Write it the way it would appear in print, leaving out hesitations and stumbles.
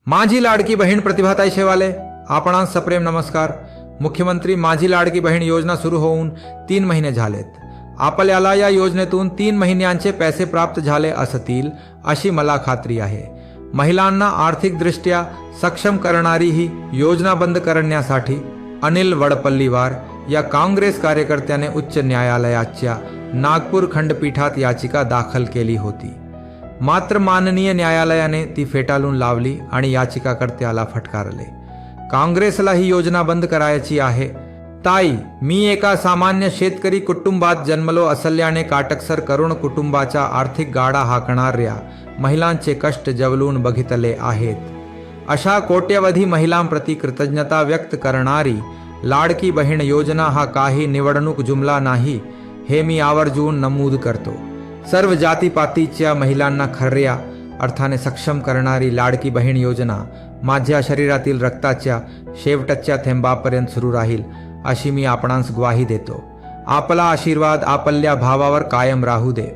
माझी लाडकी बहीण प्रतिभाताई शेवाले, आपणास सप्रेम नमस्कार। मुख्यमंत्री माझी लाडकी बहीण योजना सुरू होऊन 3 महिने झालेत। आपल्याला या योजनेतून 3 महिन्यांचे पैसे प्राप्त झाले असतील अशी मला खात्री आहे। महिलांना आर्थिकदृष्ट्या सक्षम करणारी ही योजना बंद करण्यासाठी अनिल वडपल्लीवार या काँग्रेस कार्यकर्त्याने उच्च न्यायालयाच्या नागपूर खंडपीठात याचिका दाखल केली होती। मात्र माननीय न्यायालयाने ती फेटाळून लावली आणि याचिकाकर्त्याला फटकारले। काँग्रेसला ही योजना बंद करायची आहे। ताई, मी एका सामान्य शेतकरी कुटुंबात जन्मलो असल्याने काटकसर करुण कुटुंबाचा आर्थिक गाडा हाकणाऱ्या महिलांचे कष्ट जवळून बघितले आहेत। अशा कोट्यवधी महिलांप्रती कृतज्ञता व्यक्त करणारी लाडकी बहीण योजना हा काही निवडणूक जुमला नाही, हे मी आवर्जून नमूद करतो। सर्व जातीपातीच्या महिलांना खऱ्या अर्थाने सक्षम करणारी लाडकी बहीण योजना माझ्या शरीरातील रक्ताच्या शेवटच्या थेंबापर्यंत सुरू राहील अशी मी आपणास ग्वाही देतो। आपला आशीर्वाद आपल्या भावावर कायम राहू दे।